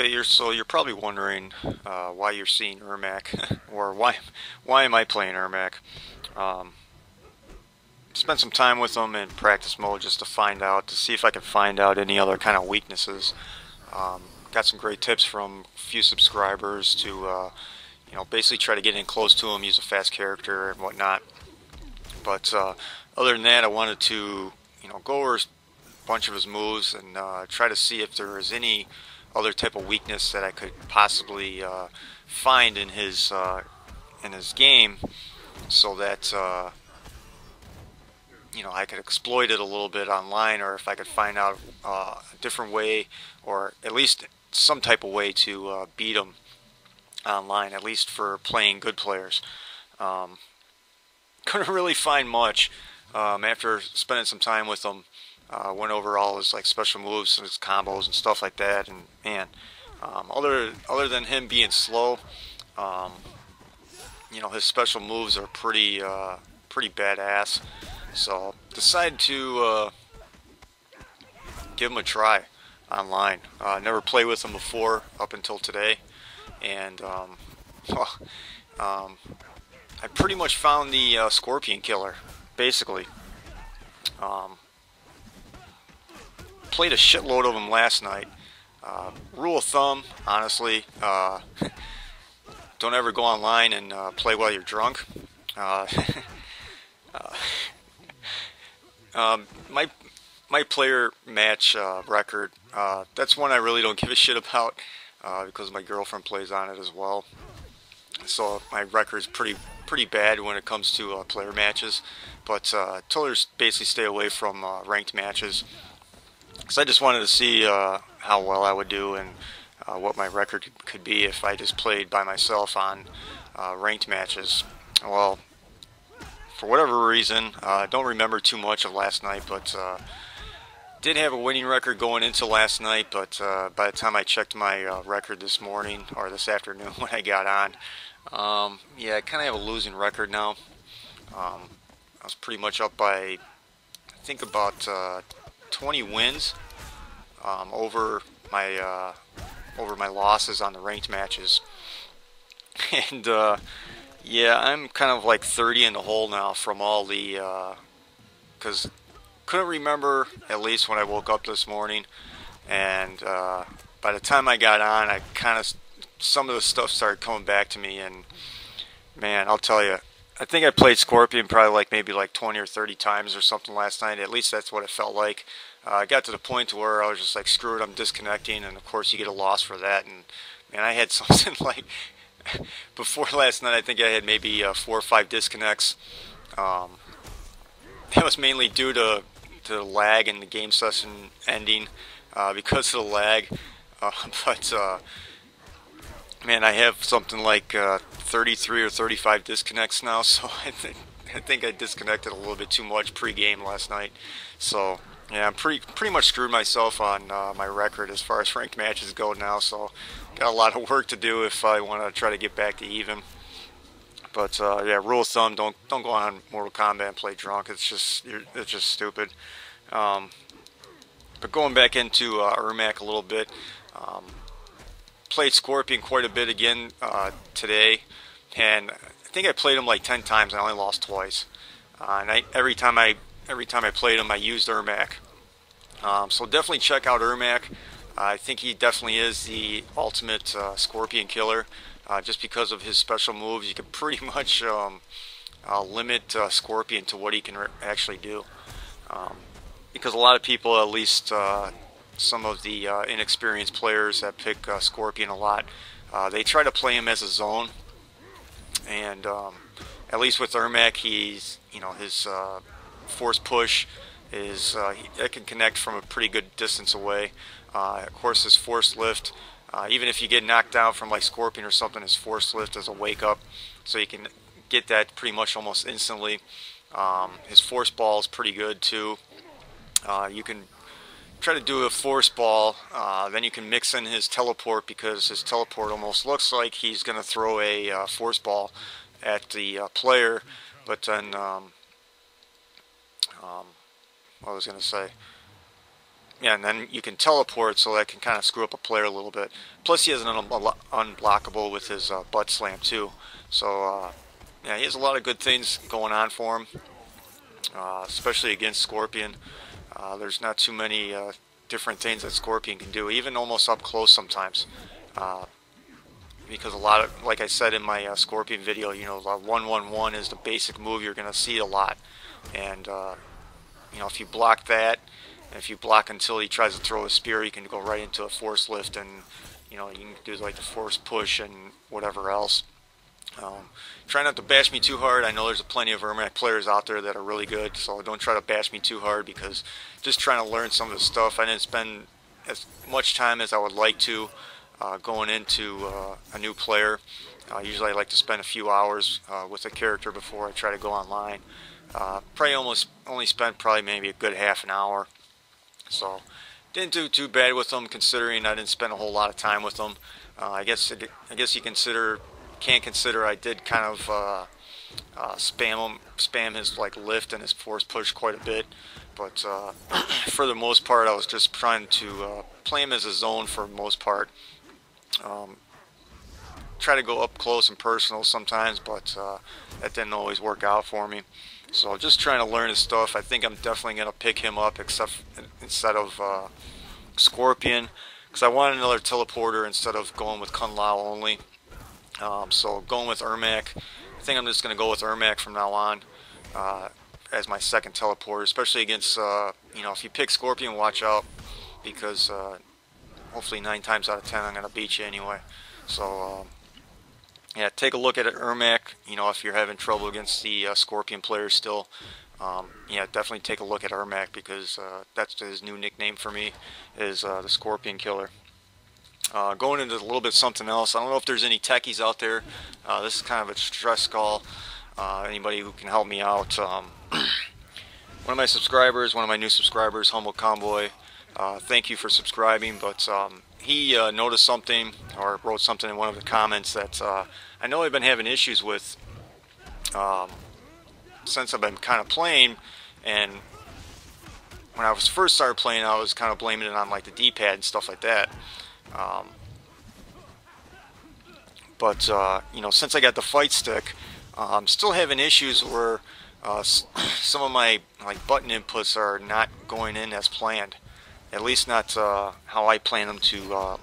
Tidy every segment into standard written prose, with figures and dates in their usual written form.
Okay, you're probably wondering why you're seeing Ermac, or why am I playing Ermac? Um, Spent some time with him in practice mode just to see if I can find out any other kind of weaknesses. Got some great tips from a few subscribers to basically try to get in close to him, use a fast character and whatnot. But other than that, I wanted to go over a bunch of his moves and try to see if there is any other type of weakness that I could possibly find in his game, so that I could exploit it a little bit online, or if I could find out a different way, or at least some type of way to beat him online, at least for playing good players. Um, couldn't really find much after spending some time with him. Went over all his special moves and his combos and stuff like that, and man, other than him being slow, um, his special moves are pretty badass. So decided to give him a try online. Never played with him before up until today, and well, I pretty much found the Scorpion Killer, basically. Um, Played a shitload of them last night. Rule of thumb, honestly, don't ever go online and play while you're drunk. Uh, uh, my player match record, that's one I really don't give a shit about, because my girlfriend plays on it as well. So my record is pretty bad when it comes to player matches. But told her to basically stay away from ranked matches, because I just wanted to see how well I would do, and what my record could be if I just played by myself on ranked matches. Well, for whatever reason, I don't remember too much of last night, but did have a winning record going into last night. But by the time I checked my record this morning, or this afternoon when I got on, yeah, I kind of have a losing record now. I was pretty much up by, I think, about 20 wins over my losses on the ranked matches. And yeah, I'm kind of like 30 in the hole now from all the, because couldn't remember, at least when I woke up this morning, and by the time I got on, I kind of, some of the stuff started coming back to me, and man, I'll tell you, I think I played Scorpion probably maybe 20 or 30 times or something last night. At least that's what it felt like. I got to the point where I was just like, screw it, I'm disconnecting, and of course you get a loss for that. And man, I had something like, before last night, I think I had maybe 4 or 5 disconnects. That was mainly due to the lag in the game session ending, because of the lag. But man, I have something like 33 or 35 disconnects now, so I think I disconnected a little bit too much pre-game last night. So yeah, I'm pretty much screwed myself on my record as far as ranked matches go now. So got a lot of work to do if I want to try to get back to even. But yeah, rule of thumb: don't go on Mortal Kombat and play drunk. It's just stupid. But going back into Ermac a little bit. Played Scorpion quite a bit again today, and I think I played him like 10 times and I only lost twice. And every time I played him, I used Ermac. So definitely check out Ermac. I think he definitely is the ultimate Scorpion killer. Just because of his special moves, you can pretty much limit Scorpion to what he can actually do. Because a lot of people, at least some of the inexperienced players that pick Scorpion a lot, they try to play him as a zone, and at least with Ermac, he's his force push is it can connect from a pretty good distance away. Of course, his force lift, even if you get knocked down from like Scorpion or something, his force lift is a wake up, so you can get that pretty much almost instantly. His force ball is pretty good too. You can try to do a force ball, then you can mix in his teleport, because his teleport almost looks like he's going to throw a force ball at the player. But then, what was I going to say? yeah, and then you can teleport, so that can kind of screw up a player a little bit. Plus, he has an unblockable with his butt slam too. So yeah, he has a lot of good things going on for him, especially against Scorpion. There's not too many different things that Scorpion can do, even almost up close sometimes. Because a lot of, like I said in my Scorpion video, you know, 1-1-1 is the basic move you're going to see a lot. And, you know, if you block that, and if you block until he tries to throw a spear, you can go right into a force lift, and, you know, you can do like the force push and whatever else. Try not to bash me too hard. I know there's plenty of Ermac players out there that are really good, so don't try to bash me too hard, because just trying to learn some of the stuff, I didn't spend as much time as I would like to going into a new player. Usually I like to spend a few hours with a character before I try to go online. Probably only spent probably maybe a good half an hour. So didn't do too bad with them, considering I didn't spend a whole lot of time with them. I guess you can't consider I did kind of spam his like lift and his force push quite a bit, but for the most part I was just trying to play him as a zone for the most part. Try to go up close and personal sometimes, but that didn't always work out for me. So just trying to learn his stuff. I think I'm definitely going to pick him up instead of Scorpion, because I want another teleporter instead of going with Kung Lao only. So going with Ermac, I think I'm just going to go with Ermac from now on as my second teleporter, especially against, you know, if you pick Scorpion, watch out, because hopefully 9 times out of 10 I'm going to beat you anyway. So yeah, take a look at Ermac, you know, if you're having trouble against the Scorpion players still. Yeah, definitely take a look at Ermac, because that's his new nickname for me, is the Scorpion Killer. Going into a little bit something else, I don't know if there's any techies out there. This is kind of a stress call. Anybody who can help me out. One of my subscribers, one of my new subscribers, Humble Convoy, thank you for subscribing, but he noticed something, or wrote something in one of the comments that I know I've been having issues with since I've been kind of playing. And when I was first started playing, I was kind of blaming it on like the D-pad and stuff like that. But you know, since I got the fight stick, I'm still having issues where some of my like button inputs are not going in as planned. At least not how I plan them to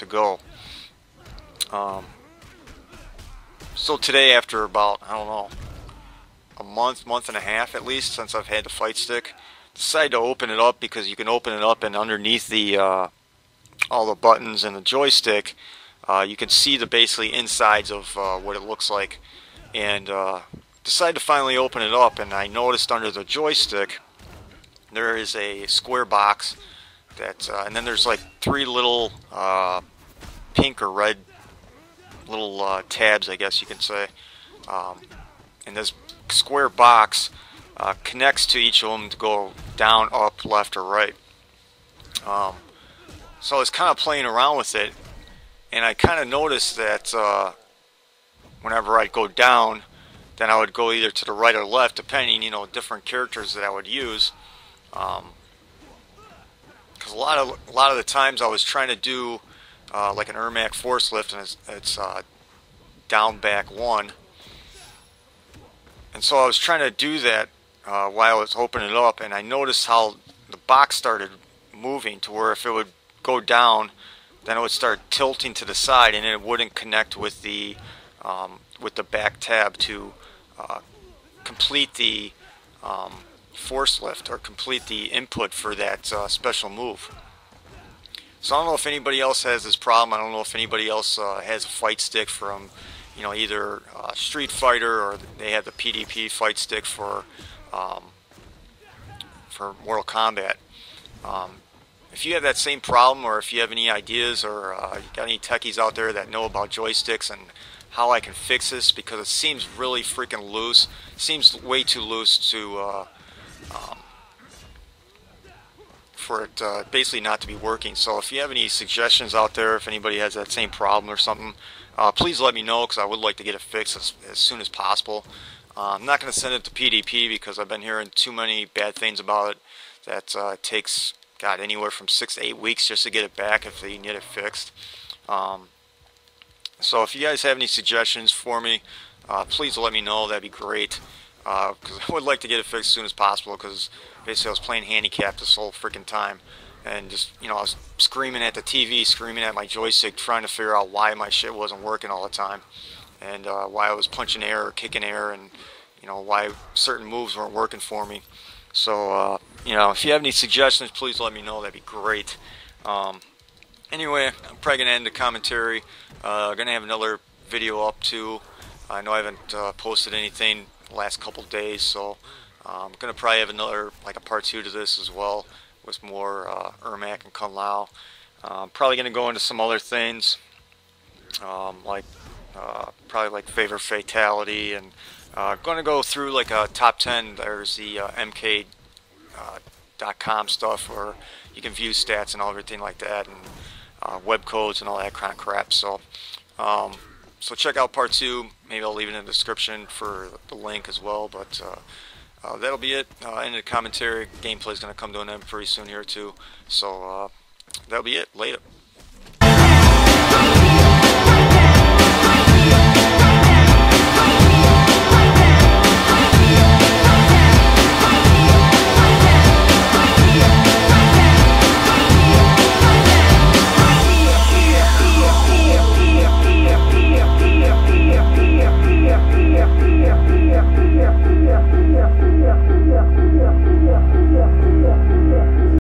go. So today, after about, I don't know, a month and a half at least since I've had the fight stick, decided to open it up, because you can open it up and underneath the all the buttons and the joystick, you can see the basically insides of what it looks like. And decided to finally open it up, and I noticed under the joystick there is a square box that, and then there's like 3 little pink or red little tabs, I guess you can say. And this square box connects to each of them to go down, up, left, or right. So I was kind of playing around with it, and I kind of noticed that whenever I'd go down, then I would go either to the right or left, depending, you know, different characters that I would use. Because a lot of the times I was trying to do like an Ermac force lift, and it's down, back, 1. And so I was trying to do that while I was opening it up, and I noticed how the box started moving to where if it would go down, then it would start tilting to the side, and it wouldn't connect with the back tab to complete the force lift, or complete the input for that special move. So I don't know if anybody else has this problem. I don't know if anybody else has a fight stick from, you know, either Street Fighter, or they have the PDP fight stick for Mortal Kombat. If you have that same problem, or if you have any ideas, or you got any techies out there that know about joysticks and how I can fix this, because it seems really freaking loose. It seems way too loose to for it basically not to be working. So if you have any suggestions out there, if anybody has that same problem or something, please let me know, because I would like to get it fixed as soon as possible. I'm not going to send it to PDP, because I've been hearing too many bad things about it, that it takes got anywhere from 6 to 8 weeks just to get it back if they can get it fixed. So if you guys have any suggestions for me, please let me know. That'd be great. Because I would like to get it fixed as soon as possible, because basically I was playing handicap this whole freaking time, and just, I was screaming at the TV, screaming at my joystick, trying to figure out why my shit wasn't working all the time, and why I was punching air or kicking air, and why certain moves weren't working for me. So if you have any suggestions, please let me know. That'd be great. Anyway, I'm probably gonna end the commentary. Gonna have another video up too. I know I haven't posted anything the last couple days, so I'm gonna probably have another, like a part 2 to this as well, with more Ermac and Kung Lao. Probably gonna go into some other things, like probably like favorite fatality, and gonna go through like a top 10. There's the MK.com stuff where you can view stats and everything like that, and web codes and all that kind of crap. So so check out part 2. Maybe I'll leave it in the description for the link as well. But that'll be it. End of the commentary. Gameplay is going to come to an end pretty soon here too. So that'll be it. Later.